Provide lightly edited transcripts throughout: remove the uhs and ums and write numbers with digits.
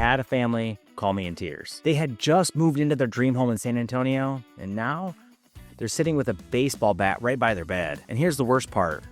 had a family call me in tears. They had just moved into their dream home in San Antonio, and now they're sitting with a baseball bat right by their bed. And here's the worst part.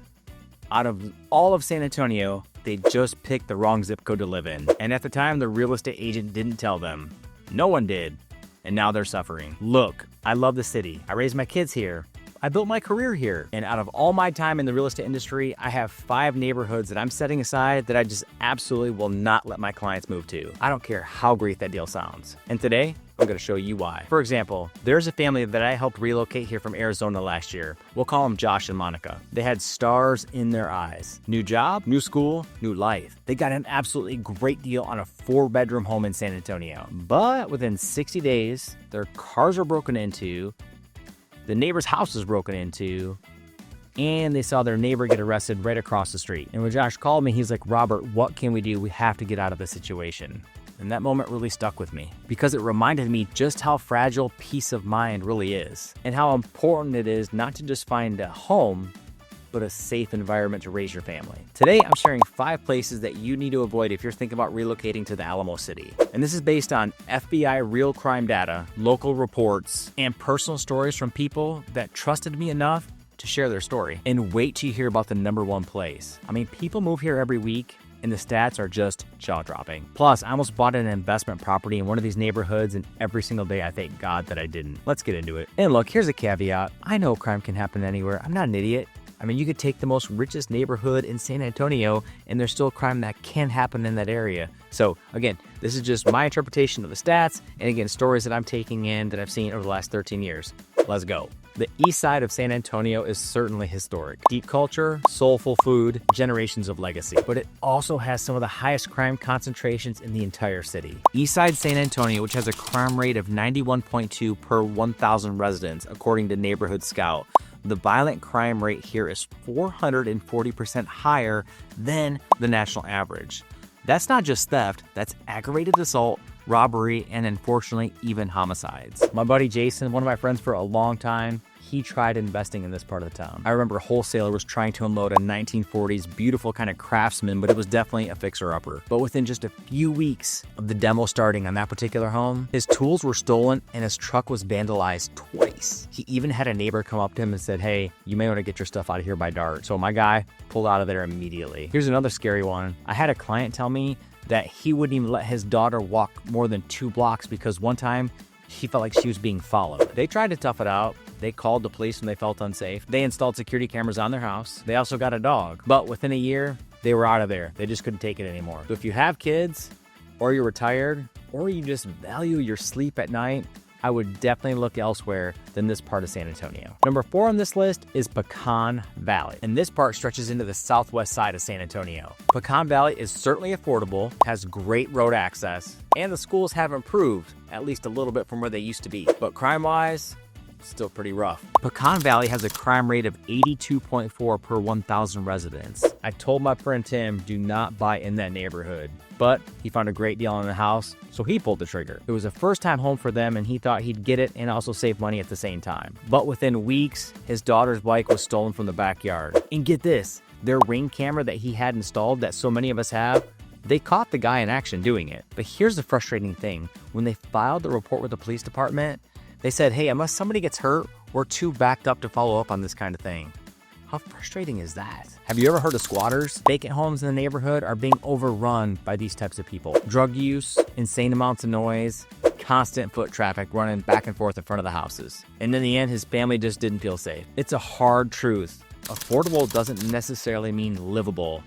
Out of all of San Antonio, they just picked the wrong zip code to live in. And at the time, the real estate agent didn't tell them. No one did. And now they're suffering. Look, I love the city. I raised my kids here. I built my career here. And out of all my time in the real estate industry, I have 5 neighborhoods that I'm setting aside that I just absolutely will not let my clients move to. I don't care how great that deal sounds. And today, I'm gonna show you why. For example, there's a family that I helped relocate here from Arizona last year. We'll call them Josh and Monica. They had stars in their eyes. New job, new school, new life. They got an absolutely great deal on a 4-bedroom home in San Antonio. But within 60 days, their cars were broken into, the neighbor's house was broken into, and they saw their neighbor get arrested right across the street. And when Josh called me, he's like, Robert, what can we do? We have to get out of this situation. And that moment really stuck with me because it reminded me just how fragile peace of mind really is and how important it is not to just find a home, but a safe environment to raise your family. Today, I'm sharing 5 places that you need to avoid if you're thinking about relocating to the Alamo City. And this is based on FBI real crime data, local reports, and personal stories from people that trusted me enough to share their story. And wait till you hear about the #1 place. I mean, people move here every week, and the stats are just jaw-dropping. Plus, I almost bought an investment property in one of these neighborhoods, and every single day I thank God that I didn't. Let's get into it. And look, here's a caveat. I know crime can happen anywhere. I'm not an idiot. I mean, you could take the most richest neighborhood in San Antonio, and there's still crime that can happen in that area. So again, this is just my interpretation of the stats, and again, stories that I'm taking in that I've seen over the last 13 years. Let's go. The east side of San Antonio is certainly historic. Deep culture, soulful food, generations of legacy. But it also has some of the highest crime concentrations in the entire city. East side San Antonio, which has a crime rate of 91.2 per 1,000 residents, according to Neighborhood Scout. The violent crime rate here is 440% higher than the national average. That's not just theft, that's aggravated assault, robbery, and unfortunately, even homicides. My buddy Jason, one of my friends for a long time, he tried investing in this part of the town. I remember a wholesaler was trying to unload a 1940s beautiful kind of Craftsman, but it was definitely a fixer-upper. But within just a few weeks of the demo starting on that particular home, his tools were stolen and his truck was vandalized twice. He even had a neighbor come up to him and said, hey, you may want to get your stuff out of here by dark. So my guy pulled out of there immediately. Here's another scary one. I had a client tell me that he wouldn't even let his daughter walk more than 2 blocks because one time he felt like she was being followed. They tried to tough it out. They called the police when they felt unsafe. They installed security cameras on their house. They also got a dog. But within a year, they were out of there. They just couldn't take it anymore. So if you have kids, or you're retired, or you just value your sleep at night, I would definitely look elsewhere than this part of San Antonio. Number 4 on this list is Pecan Valley. And this part stretches into the southwest side of San Antonio. Pecan Valley is certainly affordable, has great road access, and the schools have improved, at least a little bit from where they used to be. But crime-wise, still pretty rough. Pecan Valley has a crime rate of 82.4 per 1,000 residents. I told my friend Tim, do not buy in that neighborhood. But he found a great deal on the house, so he pulled the trigger. It was a first-time home for them, and he thought he'd get it and also save money at the same time. But within weeks, his daughter's bike was stolen from the backyard. And get this, their Ring camera that he had installed that so many of us have, they caught the guy in action doing it. But here's the frustrating thing. When they filed the report with the police department, they said, hey, unless somebody gets hurt, we're too backed up to follow up on this kind of thing. How frustrating is that? Have you ever heard of squatters? Vacant homes in the neighborhood are being overrun by these types of people. Drug use, insane amounts of noise, constant foot traffic running back and forth in front of the houses. And in the end, his family just didn't feel safe. It's a hard truth. Affordable doesn't necessarily mean livable.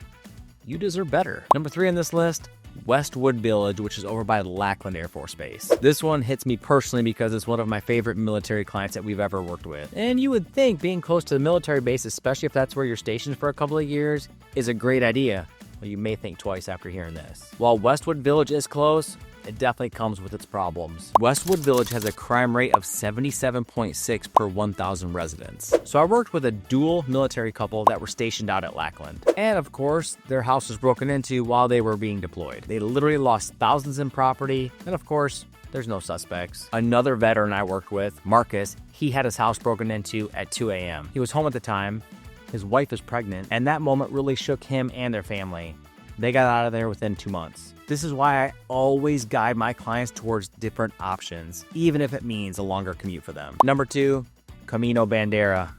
You deserve better. Number 3 on this list, Westwood Village, which is over by Lackland Air Force Base. This one hits me personally because it's one of my favorite military clients that we've ever worked with. And you would think being close to the military base, especially if that's where you're stationed for a couple of years, is a great idea. Well, you may think twice after hearing this. While Westwood Village is close, it definitely comes with its problems. Westwood Village has a crime rate of 77.6 per 1,000 residents. So I worked with a dual military couple that were stationed out at Lackland. And of course, their house was broken into while they were being deployed. They literally lost thousands in property. And of course, there's no suspects. Another veteran I worked with, Marcus, he had his house broken into at 2 a.m. He was home at the time. His wife is pregnant. And that moment really shook him and their family. They got out of there within 2 months. This is why I always guide my clients towards different options, even if it means a longer commute for them. Number 2, Camino Bandera.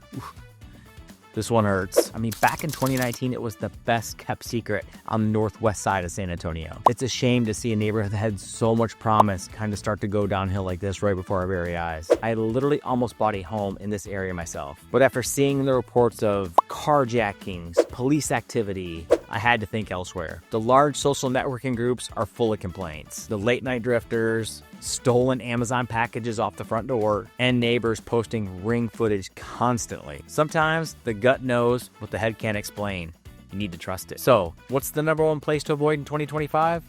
This one hurts. I mean, back in 2019, it was the best kept secret on the northwest side of San Antonio. It's a shame to see a neighborhood that had so much promise kind of start to go downhill like this right before our very eyes. I literally almost bought a home in this area myself. But after seeing the reports of carjackings, police activity, I had to think elsewhere. The large social networking groups are full of complaints. The late night drifters, stolen Amazon packages off the front door, and neighbors posting ring footage constantly. Sometimes the gut knows what the head can't explain. You need to trust it. So, what's the number one place to avoid in 2025?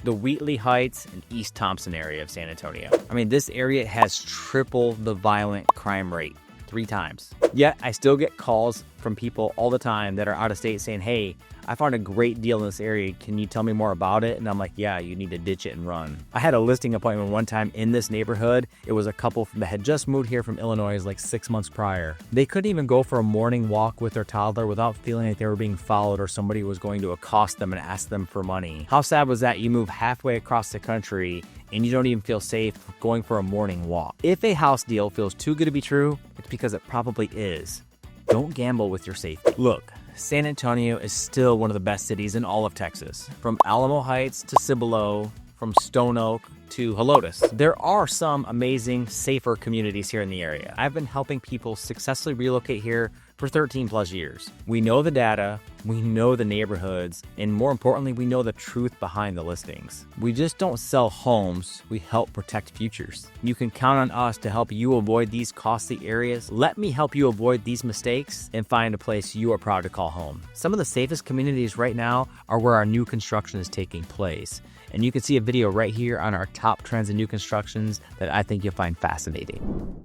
The Wheatley Heights and East Thompson area of San Antonio. I mean, this area has triple the violent crime rate 3 times. Yet, I still get calls from people all the time that are out of state saying, hey, I found a great deal in this area. Can you tell me more about it? And I'm like, yeah, you need to ditch it and run. I had a listing appointment one time in this neighborhood. It was a couple that had just moved here from Illinois like 6 months prior. They couldn't even go for a morning walk with their toddler without feeling like they were being followed or somebody was going to accost them and ask them for money. How sad was that? You move halfway across the country and you don't even feel safe going for a morning walk. If a house deal feels too good to be true, it's because it probably is. Don't gamble with your safety. Look, San Antonio is still one of the best cities in all of Texas. From Alamo Heights to Cibolo, from Stone Oak to Helotes. There are some amazing, safer communities here in the area. I've been helping people successfully relocate here for 13 plus years. We know the data, we know the neighborhoods, and more importantly, we know the truth behind the listings. We just don't sell homes, we help protect futures. You can count on us to help you avoid these costly areas. Let me help you avoid these mistakes and find a place you are proud to call home. Some of the safest communities right now are where our new construction is taking place. And you can see a video right here on our top trends in new constructions that I think you'll find fascinating.